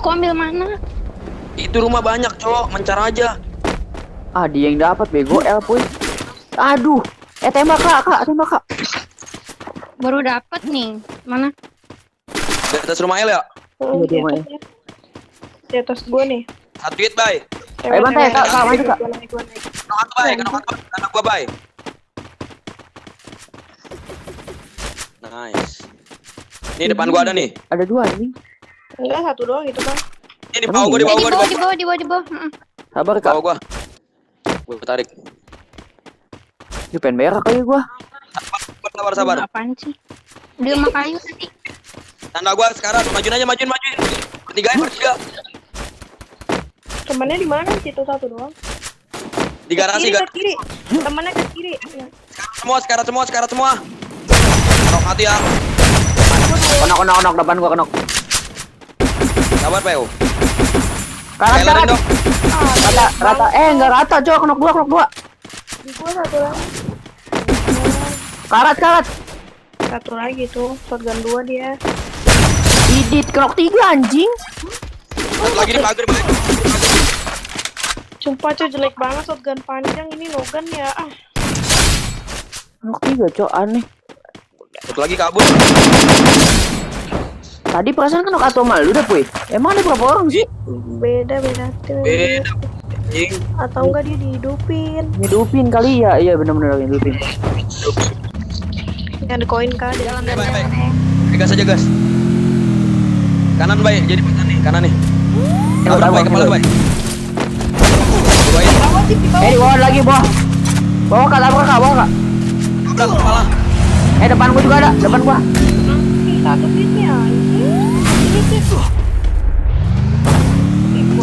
Aku ambil mana? Itu rumah banyak, cowok. Mencar aja. Ah, dia yang dapat bego L puy. Aduh. Tembak kak, tembak kak. Baru dapat nih. Mana? Di atas rumah El ya? Iya, Di rumah atas, ya. Di atas gua nih. Satu hit, bay. Ayo, bantai, Kak, maju, Kak. Gua naik. Kena satu, bay. Kena satu. Kena gua, bay. Nice. Ini depan gua ada nih. Ada dua nih. Enggak, satu doang itu bang. Ini di bawah gua, di bawah gua, di bawah. Di bawah. Heeh. Sabar Di kak. bawah gua. Gua tarik. Dia pengen berak kali gua. Sabar. Apaan sih? Di rumah kayu tadi. Tanda gua sekarang. Majuin aja, majuin. Bertiga. Temannya di mana? Situ satu doang. Di garasi, Ke kiri. Temannya ke kiri. Ya. sekarang semua. Nok mati ya. Kenok depan gua kenok. Sabar, Peu. Karat. Dong. Rata. Enggak rata, Cok. Kenok dua. Di gua satu lagi. Karat. Satu lagi tuh. Shotgun 2 dia. Idit kenok 3 anjing. Satu lagi di pagar, bay. Sumpah cuy jelek banget shotgun panjang ini Logan ya. Kenok 3, Cok. Aneh. Satu lagi kabur. Tadi perasaan kenok atau malu dah, puy. Emang ada berapa orang sih? Beda tuh. Beda. Anjing. Atau enggak dia dihidupin. Ngidupin kali ya. Iya benar-benar ngidupin. Yang ada koin kan di dalam Bay. Gas aja, gas. Kanan, bay. Jadi pakan nih, kanan nih. Tabrak, bay, kepala, bay. Bawain. Di bawah lagi, bawah. Bawa kak, tabrak kak, bawa kak. Tabrak kepala. Depan gua juga ada, depan gua. Satu pitnya anjing.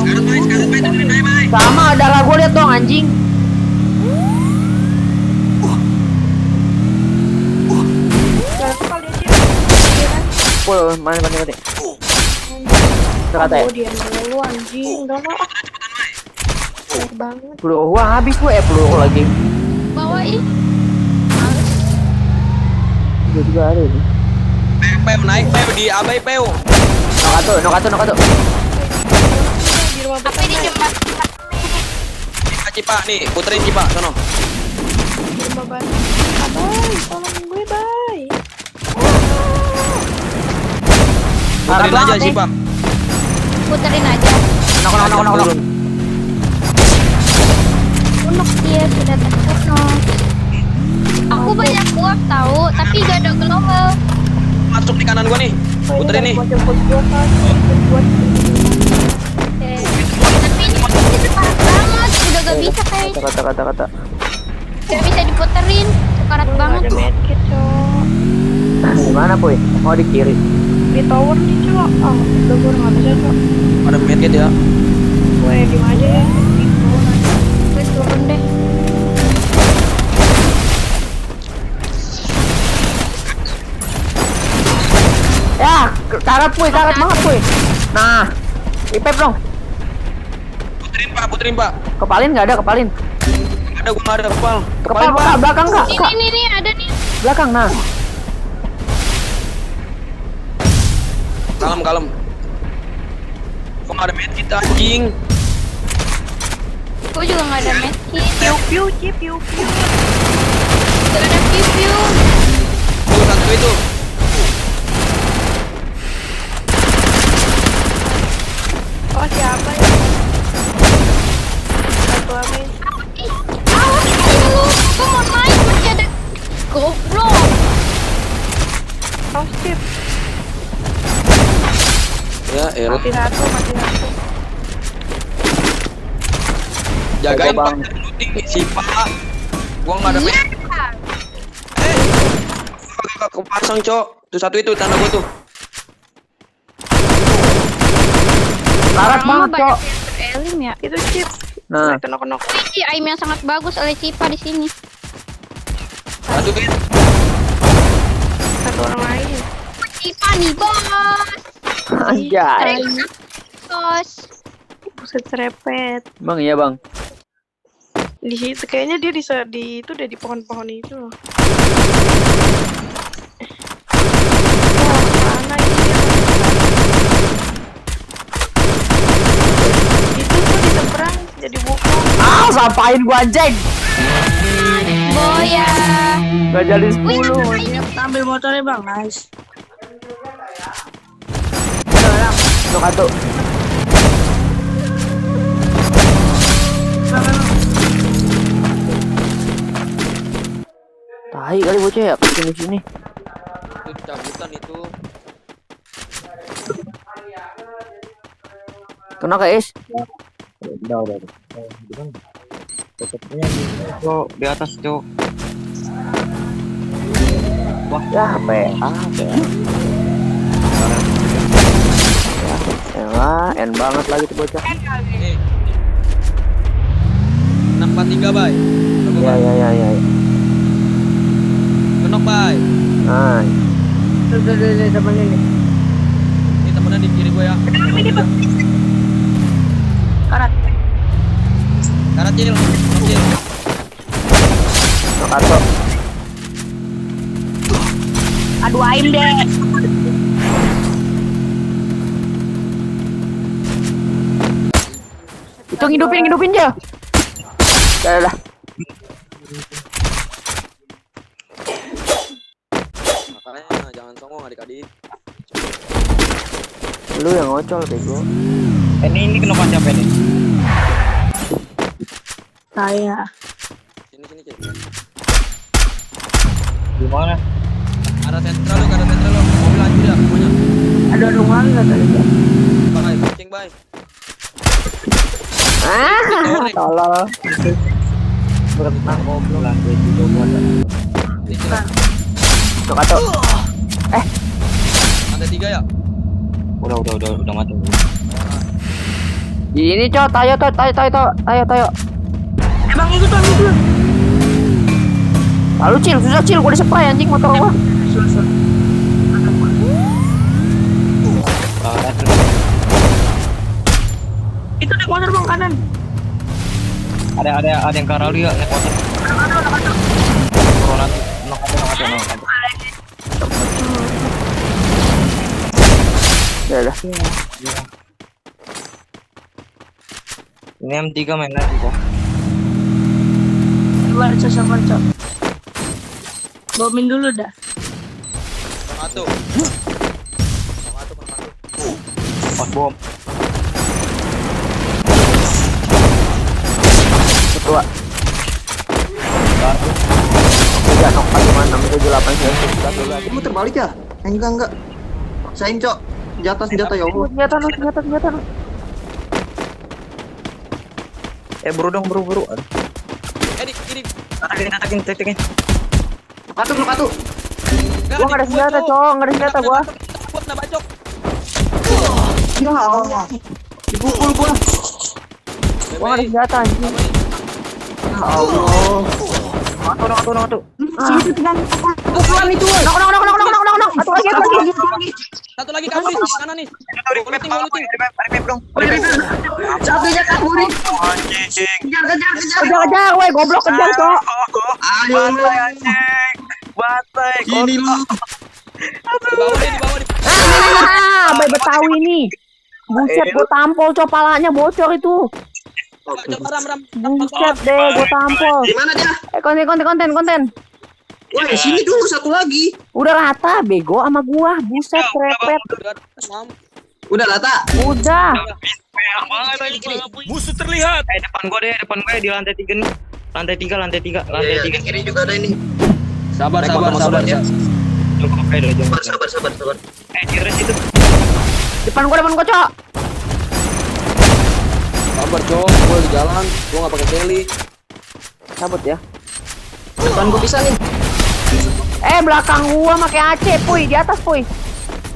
Sekarang, bay, turunin aja, bay. Sama darah gua liat dong anjing. Satu kali aja. Pul, mana. Terkata ya. Oh dia mulu anjing. Enggak lah. Banyak banget. Peluru gua habis gua peluru lagi. Bawain. Juga ada ini. Peu naik, Peu di abai, Peu. Nok satu. Di rumah Tapi di jembatan. Cipa nih, puterin Cipa, sono. Di rumah batu. Bay, tolong gue bay. Puterin aja Cipa. Puterin aja. Nok. Unuk dia sudah terkenal. Aku banyak buah tahu, tapi gak ada global. Masuk di kanan gua nih. Puterin nih. Mau jemput gua kan. Buat Tapi ini parah banget, udah gak bisa kayak Kata. gak bisa diputerin, sekarat banget. ada medkit cok. Di mana, puy? Oh, di kiri. Di tower nih cok. Udah gue nggak bisa cok. Ada medkit ya. Gue di mana aja ya. Di tower aja. Gue turun deh. Ya, karat banget, puy. Nah, ipep dong. Puterin, Pak. Kepalin nggak ada, kepalin. Ada gua enggak ada kepal. Kepal, Kak, belakang, Kak. Ini ada nih. Belakang, nah. Kalem. Kok nggak ada medkit anjing? Gue juga gak ada medkit. Piu cip piu. Gak ada piu. Tuh satu itu. Oh siapa ya? Satu apa ini? Awas dulu, gue mau main masih ada goblok. Oh cip. Ya, elah. Mati satu. Jagain Bang. Pak looting si Pak. Gua enggak ada Iya. medkit. Kepasang, Cok. Tuh satu itu tanda gua tuh. Karat Orang banget, banyak Cok. yang terelim ya. Itu cip. Nah, Kenok. Ini aim yang sangat bagus oleh Cipa di sini. Satu hit. Satu orang lain. Cipa nih bos. anjay. Bos. Buset serepet. Bang, iya, Bang. Di situ kayaknya dia di itu deh di pohon-pohon itu loh. Mana ini dia? ngapain gua anjing? Boya. Gak jadi Wih, 10. ngapain? Ambil motornya bang, nice. Nok atuh. Tai kali bocah ya kesini sini. Itu cabutan itu. Kena ke es. Udah. Tetepnya cok di atas cok. Ya PA. Elah, N banget lagi tuh bocah. Eh. 643 bay. Ya. Kenok bay. Nah, Udah, temennya nih. Ini temennya di kiri gue ya. Karat. Karat cil. Kenok cil. nok atuh. Aduh, aim deh. Itu ngidupin aja. Dah. Makanya jangan songong adik-adik. Lu yang ngocol bego. Ini kenapa siapa ini? Saya. Sini cil. Gimana? Arah sentral lo. Mobil lanjut ya semuanya. Ada rumah nggak tadi? Bay, kucing bay. Tolol. Berenang goblok lantai juga gua ada. Ini cil. Nok atuh. Lantai 3 ya. Udah mati. Ini cok, tayo. Bang, ikut bang, ikut. Lalu susah gua disepray anjing motor gua. Susah. Itu naik motor bang kanan. Ada yang karau dia naik motor. Corona nok atuh. Dah. Ini M3 main lagi kok. Coba sama cok. Bomin dulu dah. Satu. Pas bom. Ketua. Tiga nok 5 6 7 8 9 10 11. Kamu terbalik ya? Enggak. Paksain, Cok. Senjata ya Allah. Senjata. Buru dong, buru. Di kiri. Takin. Katu. Gua enggak ada senjata, cok. Enggak ada senjata gua. Buat na bacok. Ya Allah. Dipukul gua. Gua enggak ada senjata anjing. Ya Allah. Atuh. Sini tinggal pukulan itu. Nok. Satu lagi. Satu lagi kabur nih, kanan nih. Looting. Satunya kabur. Anjing. Kejar. Kejar, weh, goblok kejar, cok. Ayo. Anjing. Batai. Gini lu. Di bawah nih. Bayi Betawi nih. Buset, gua tampol, cok, palanya bocor itu. Coba ram. Buset deh, gua tampol. Di mana dia? Konten. Wah, sini dulu satu lagi. Udah rata, bego sama gua. Buset, repet. Udah Lata. Udah. Musuh terlihat. Depan gue di lantai 3 nih. Lantai 3. Iya, di kiri juga ada ini. Sabar. ya. Jongkok. Sabar. Di res itu. Depan gua, cok. Sabar, Cok. Gua di jalan, gua enggak pakai heli. Cabut ya. Depan gua bisa nih. Belakang gua pakai AC, puy, di atas, puy.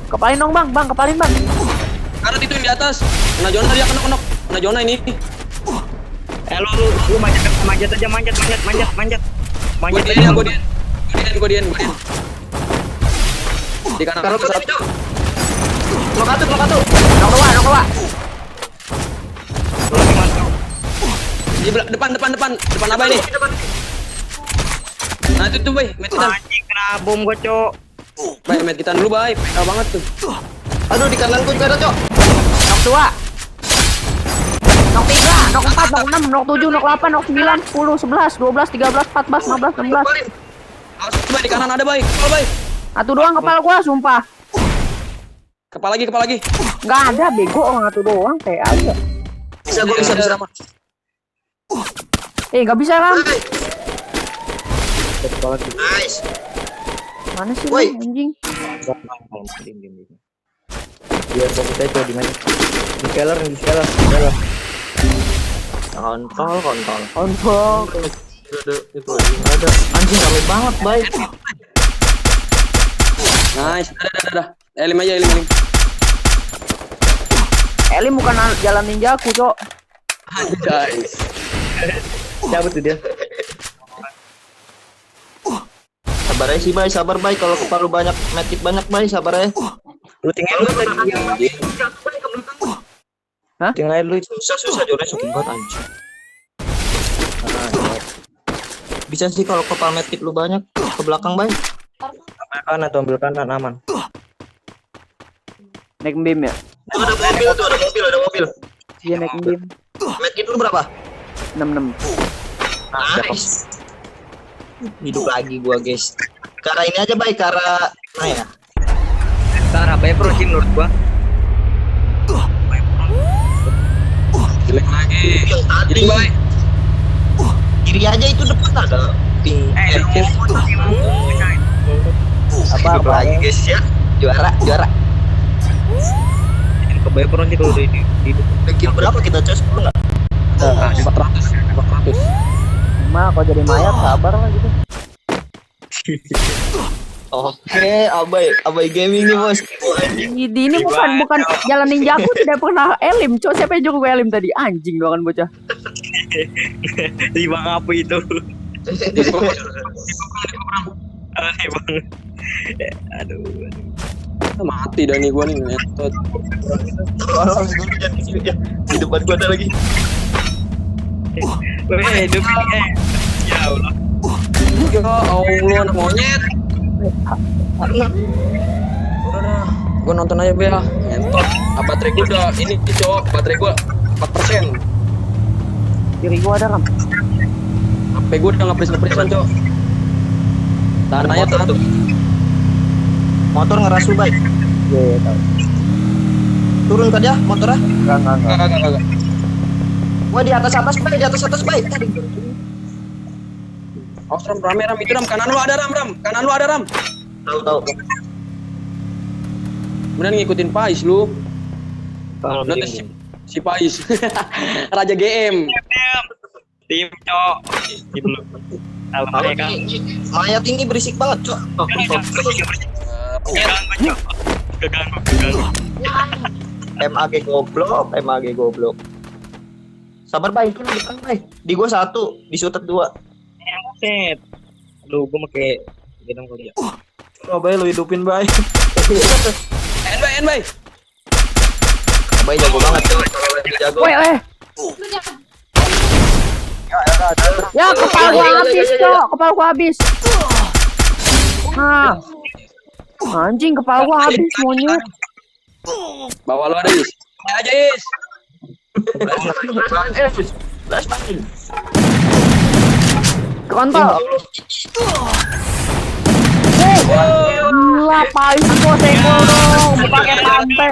Kepalin dong, Bang, kepalin, Bang. Karat itu yang di atas. Kena zona dia kena. Kena zona ini. Lu manjat aja. Gua dian. Di kanan Kalau satu. tadi, Cok. Blok atu. Nok dua. Lu lagi masuk. Di depan apa ini? Nah itu tuh, Bay. Met kita. Anjing kena bom gua, Cok. Bay, met kita dulu, Bay. Pegal banget tuh. Aduh, di kanan gua juga ada, Cok. Nok dua. Nok 3, nok 4, nok 6, nok 7, nok 8, nok 9, 10, 11, 12, 13, 14, 15, 16, 16. Awas Bay, di kanan ada Bay. Kepala Bay. Satu doang kepala gua, sumpah. Kepala lagi. Nggak ada bego orang satu doang, kayak aja. Bisa gue bisa. Nggak bisa kan? Nice. Mana sih Woi. lu, anjing? Biar fokus aja di mana. Di scaler. Kontol. Kontrol. Ada anjing rame banget, Bay. Nice. Dah. Elim aja, elim. Eli bukan jalan ninjaku, Cok. Guys. Cabut tuh dia. Sabar aja sih, Bay. Sabar, Bay. Kalau kepala lu banyak, medkit banyak, Bay. Sabar aja. Lu tinggal lu tadi. Hah? Tinggal lu. Susah jornya sukin banget anjing. Bisa sih kalau kepala medkit lu banyak ke belakang, Bay. Ambil kanan aman. Naik beam ya? Ada mobil. Iya naik beam. Medkit lu berapa? 66. Nice. Hidup lagi gua, guys. Ke arah ini aja, Bay. Ke arah nah ya. Cara Pro sih menurut gua. Jelek lagi. Yang tadi, Jadi Bay. kiri aja itu depan ada ping. Apa Hidup lagi, guys ya. Juara. ke Pro sih kalau di Kill berapa kita cas? 10 enggak? 400. Cuma kalau jadi mayat sabar lah gitu. Oke, Abai Gaming nih, Bos. Ini bukan jalan ninjaku tidak pernah elim. Cok, siapa yang gue elim tadi? Anjing doang bocah. di bang apa itu? Aneh banget. Aduh. Mati dah nih gua nih ngetot. Tolong dulu jangan kesini ya. Di depan gua ada lagi. Weh, demi ya Allah. Ya Allah, anak monyet. Udah dah. Gua nonton aja ya. Ngentot. Baterai gua udah ini cowok, baterai gua 4%. Kiri gua ada Ram. HP gua udah ngepres-ngepresan, cowok. Tahan aja, tahan. Motor ngeras lu, Bay. Iya, tahu. Turun kan ya motornya? Kagak. Wah, di atas, Bay. Di atas, Bay. Tadi. Awas Ram, rame Ram, itu Ram, kanan lu ada Ram. Tahu. Beneran ngikutin Pais lu. Kalau Lu si Pais. Raja GM. tim cok. Gitu loh. Kalau Alam kan. mayat ini berisik banget, Cok. Keganggu. MAG goblok. Sabar, Bay. Itu di depan, Bay. Di gua 1, di shooter 2. Set. Aduh, gua pakai gedang kali ya. Oh, Bay, lu hidupin, Bay. Bay. Bay jago banget, Cok. Kalau lagi jago. Woi, Ya, kepala gua habis, Cok. Kepala gua habis. Nah. Anjing, kepala gua habis monyet. Bawah lu ada Is. Aja Is. Kontol. Gila, Pais gua senggol dong. Pakai pantai.